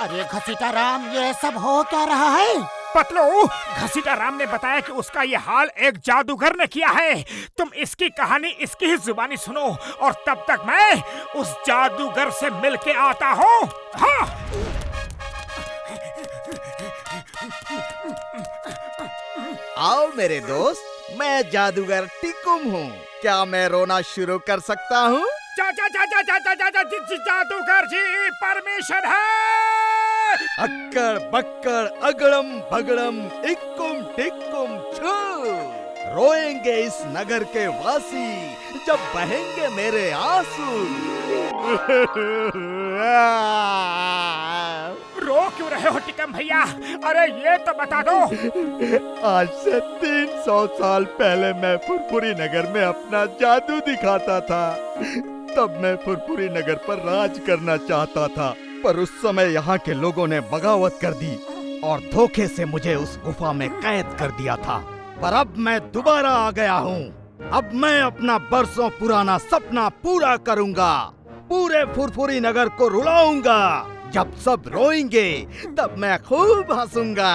अरे घसीटा राम, ये सब हो क्या रहा है? पतलू, घसीटा राम ने बताया कि उसका ये हाल एक जादूगर ने किया है। तुम इसकी कहानी इसकी ही जुबानी सुनो और तब तक मैं उस जादूगर से मिलके आता हूँ। हाँ। आओ मेरे दोस्त, मैं जादूगर टिकुम हूँ। क्या मैं रोना शुरू कर सकता हूँ? जादूगर जी, परमिशन है। अक्कड़ बक्कड़ अगड़म भगड़म इक्कुम टिक्कुम छू। रोएंगे इस नगर के वासी जब बहेंगे मेरे आंसू। रो क्यों रहे हो टिकम भैया? अरे ये तो बता दो। आज से 300 साल पहले मैं फुरफुरी नगर में अपना जादू दिखाता था। तब मैं फुरफुरी नगर पर राज करना चाहता था, पर उस समय यहाँ के लोगों ने बगावत कर दी और धोखे से मुझे उस गुफा में कैद कर दिया था। पर अब मैं दोबारा आ गया हूँ। अब मैं अपना बरसों पुराना सपना पूरा करूँगा। पूरे फुरफुरी नगर को रुलाऊंगा। जब सब रोएंगे तब मैं खूब हंसूंगा।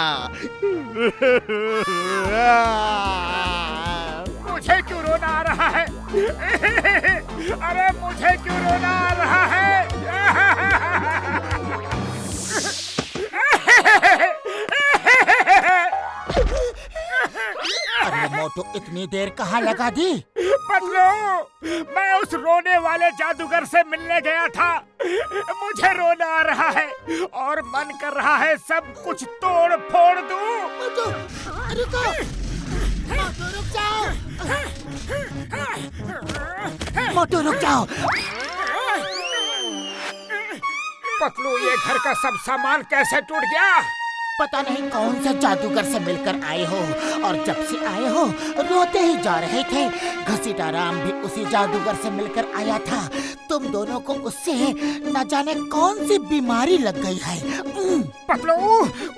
मुझे क्यों रोना आ रहा है? अरे मुझे क्यों रोना आ रहा है? अरे मोटू, इतनी देर कहाँ लगा दी? पतलू, मैं उस रोने वाले जादूगर से मिलने गया था। मुझे रोना आ रहा है और मन कर रहा है सब कुछ तोड़ फोड़ दूं। मोटू, रुको। मोटू रुक जाओ। मोटू रुक जाओ। पतलू, ये घर का सब सामान कैसे टूट गया? पता नहीं कौन से जादूगर से मिलकर आए हो और जब से आए हो रोते ही जा रहे थे। घसीटा राम भी उसी जादूगर से मिलकर आया था। तुम दोनों को उससे न जाने कौन सी बीमारी लग गई है। पतलू,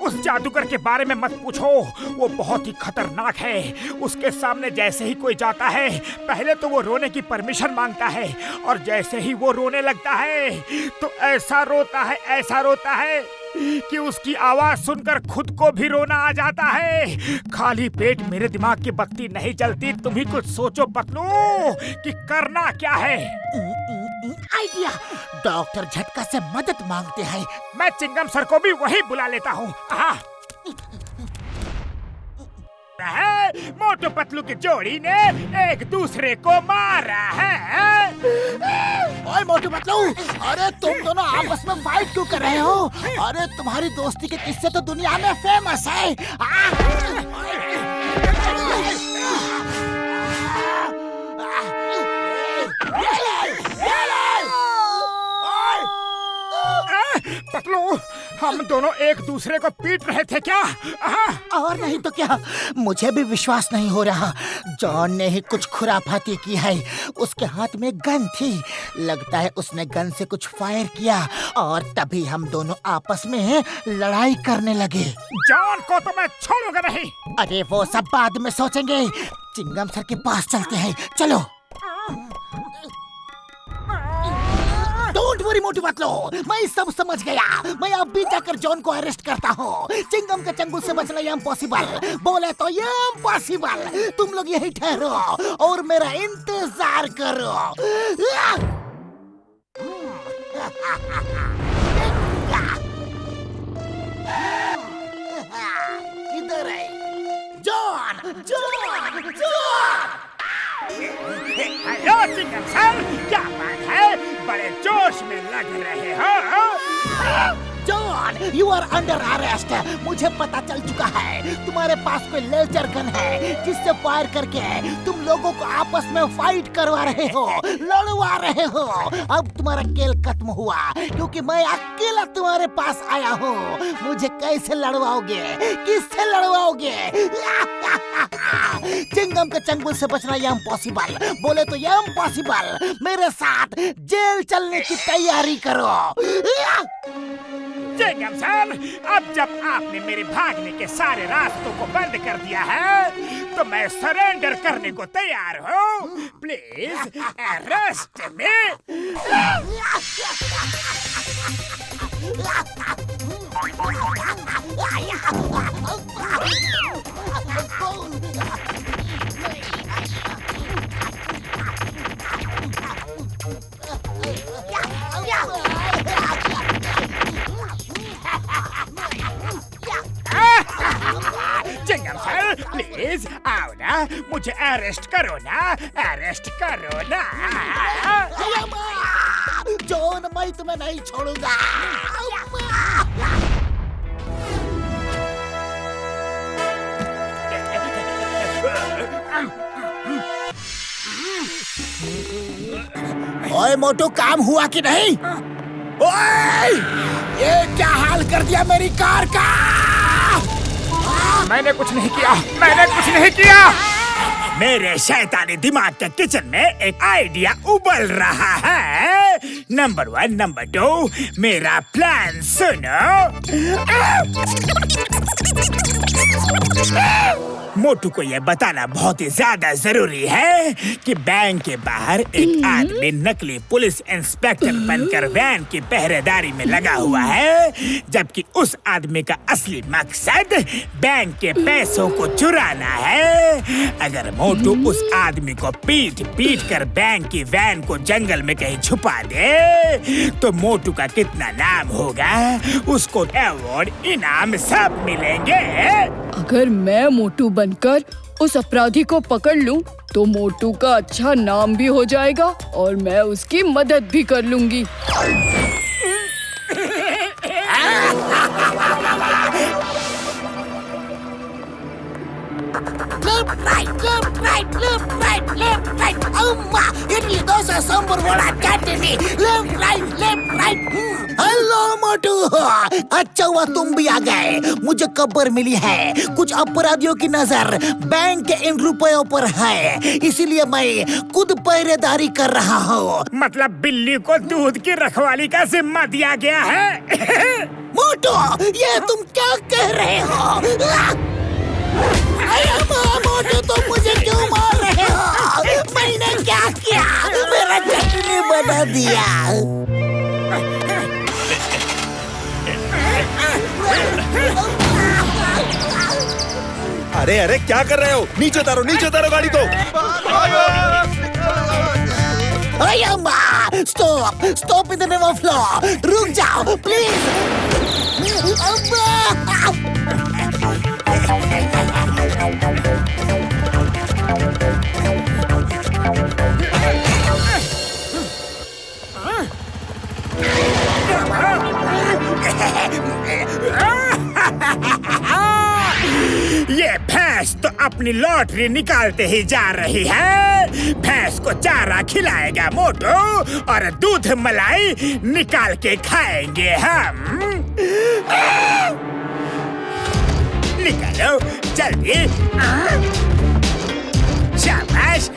उस जादूगर के बारे में मत पूछो। वो बहुत ही खतरनाक है। उसके सामने जैसे ही कोई जाता है, पहले तो वो रोने की परमिशन मांगता है और जैसे ही वो रोने लगता है तो ऐसा रोता है कि उसकी आवाज सुनकर खुद को भी रोना आ जाता है। खाली पेट मेरे दिमाग की बत्ती नहीं जलती। तुम ही कुछ सोचो पतलू कि करना क्या है। आइडिया। डॉक्टर झटका से मदद मांगते हैं। मैं चिंगम सर को भी वही बुला लेता हूँ। मोटू पतलू की जोड़ी ने एक दूसरे को मारा है। ओए मोटू पतलू, अरे तुम दोनों आपस में फाइट क्यों कर रहे हो? अरे तुम्हारी दोस्ती के किस्से तो दुनिया में फेमस है। पतलू, हम दोनों एक दूसरे को पीट रहे थे क्या? और नहीं तो क्या, मुझे भी विश्वास नहीं हो रहा। जॉन ने ही कुछ खुराफाती की है। उसके हाथ में गन थी। लगता है उसने गन से कुछ फायर किया और तभी हम दोनों आपस में लड़ाई करने लगे। जॉन को तो मैं छोड़ूंगा नहीं। अरे वो सब बाद में सोचेंगे। चिंगम सर के पास चलते हैं, चलो। डोंट वरी मोटू पतलू, मैं सब समझ गया। मैं अब भी जाकर जॉन को अरेस्ट करता हूँ। चिंगम के चंगुल से बचना इम्पॉसिबल, बोले तो इम्पॉसिबल। तुम लोग यही ठहरो और मेरा इंतजार करो। इधर है John, John, John. Hello Chingum sir, क्या बात है? बड़े जोश में लग रहे हो। John, you are under arrest. मुझे पता चल चुका है तुम्हारे पास कोई लेजर गन है जिससे फायर करके तुम लोगों को आपस में फाइट करवा रहे हो, लड़वा रहे हो। अब तुम्हारा खेल खत्म हुआ क्योंकि मैं अकेला तुम्हारे पास आया हूँ। मुझे कैसे लड़वाओगे? किससे लड़वाओगे? चिंगम के चंगुल से बचना इम्पॉसिबल, बोले तो इम्पॉसिबल। मेरे साथ जेल चलने की तैयारी करो। चिंगम सर, अब जब आपने मेरे भागने के सारे रास्तों को बंद कर दिया है तो मैं सरेंडर करने को तैयार हूँ। Please arrest me. Chingum sir, please आओ ना, मुझे अरेस्ट करो ना, अरेस्ट करो ना। जॉन, मैं तुम्हें नहीं छोड़ूंगा। ओए मोटू, काम हुआ कि नहीं? ओए, ये क्या हाल कर दिया मेरी कार का? मैंने कुछ नहीं किया, मैंने कुछ नहीं किया। मेरे शैतानी दिमाग के किचन में एक आइडिया उबल रहा है। नंबर 1, नंबर 2, मेरा प्लान सुनो। मोटू को यह बताना बहुत ही ज्यादा जरूरी है कि बैंक के बाहर एक आदमी नकली पुलिस इंस्पेक्टर बनकर वैन की पहरेदारी में लगा हुआ है, जबकि उस आदमी का असली मकसद बैंक के पैसों को चुराना है। अगर मोटू उस आदमी को पीट पीट कर बैंक की वैन को जंगल में कहीं छुपा दे, तो मोटू का कितना नाम होगा, उसको अवार्ड, इनाम सब मिलेंगे। अगर मैं मोटू बनकर उस अपराधी को पकड़ लूं, तो मोटू का अच्छा नाम भी हो जाएगा और मैं उसकी मदद भी कर लूंगी। Idli, dosa, sambar, vada, chutney. Left right. Hello Motu, अच्छा हुआ तुम भी आ गए। मुझे खबर मिली है कुछ अपराधियों की नजर बैंक के इन रुपयों पर है, इसीलिए मैं खुद पहरेदारी कर रहा हूँ। मतलब बिल्ली को दूध की रखवाली का जिम्मा दिया गया है। मोटू, ये तुम क्या कह रहे हो? मोटू, तुम मुझे क्यों मार रहे हो? मैंने क्या किया? मेरा चटनी बना दिया। अरे अरे, क्या कर रहे हो? नीचे उतारो गाड़ी को। Stop in the name of law. रुक जाओ प्लीज। ये भैंस तो अपनी लॉटरी निकालते ही जा रही है। भैंस को चारा खिलाएगा मोटू और दूध मलाई निकाल के खाएंगे हम। निकालो जल्दी। शाबाश।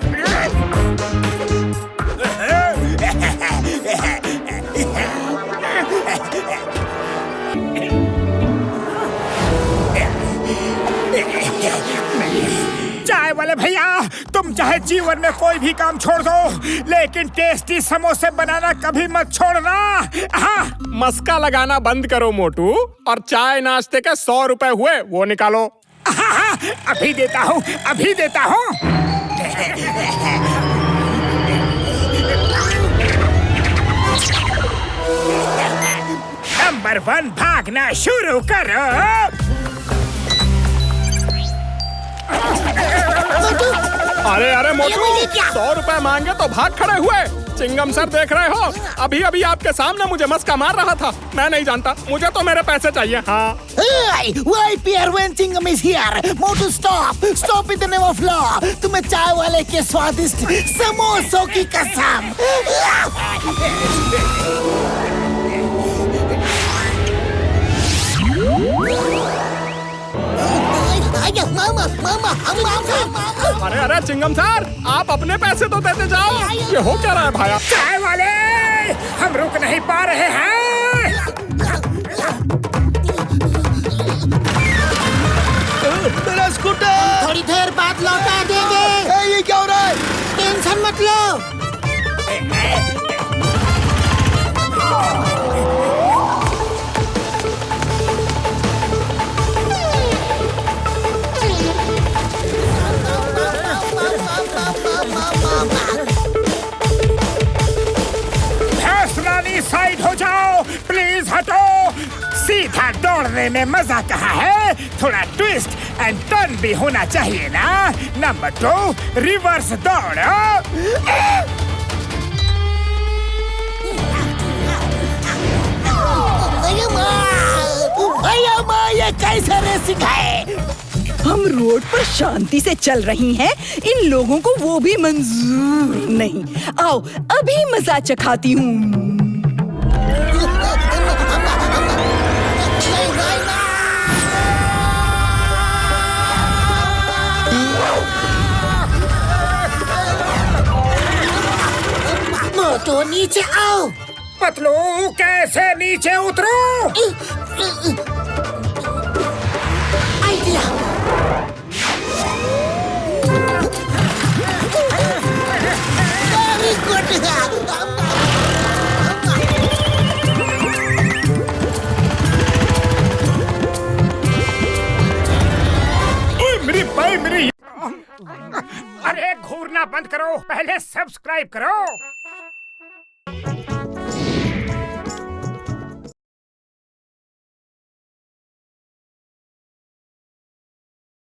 चाय वाले भैया, तुम चाहे जीवन में कोई भी काम छोड़ दो, लेकिन टेस्टी समोसे बनाना कभी मत छोड़ना। हाँ। मस्का लगाना बंद करो मोटू, और चाय नाश्ते के 100 रुपए हुए वो निकालो। हाँ, अभी देता हूँ, अभी देता हूँ। नंबर 1, भागना शुरू करो। अरे अरे मोटू, 100 रुपए मांगे तो भाग खड़े हुए। चिंगम सर देख रहे हो, अभी अभी आपके सामने मुझे मस्का मार रहा था। मैं नहीं जानता, मुझे तो मेरे पैसे चाहिए। हाँ। Chingam is here. Motu, stop in the name of law. तुम्हें चाय वाले के स्वादिष्ट समोसों की कसम। अरे अरे चिंगम सर, आप अपने पैसे तो देते जाओ। ये हो क्या रहा है भाया? चाय वाले, हम रुक नहीं पा रहे हैं। मेरा स्कूटर थोड़ी देर बाद लौटा देंगे। ये क्या हो रहा है? टेंशन मत लो। सीधा दौड़ने में मजा कहाँ है? थोड़ा ट्विस्ट एंड टर्न भी होना चाहिए ना। नंबर 2, रिवर्स दौड़। ये कैसे रेसिंग है? हम रोड पर शांति से चल रही हैं, इन लोगों को वो भी मंजूर नहीं। आओ अभी मजा चखाती हूँ। मोटू नीचे आओ। पतलू कैसे नीचे उतरूं? आइडिया। Very good. अरे घूरना बंद करो, पहले सब्सक्राइब करो।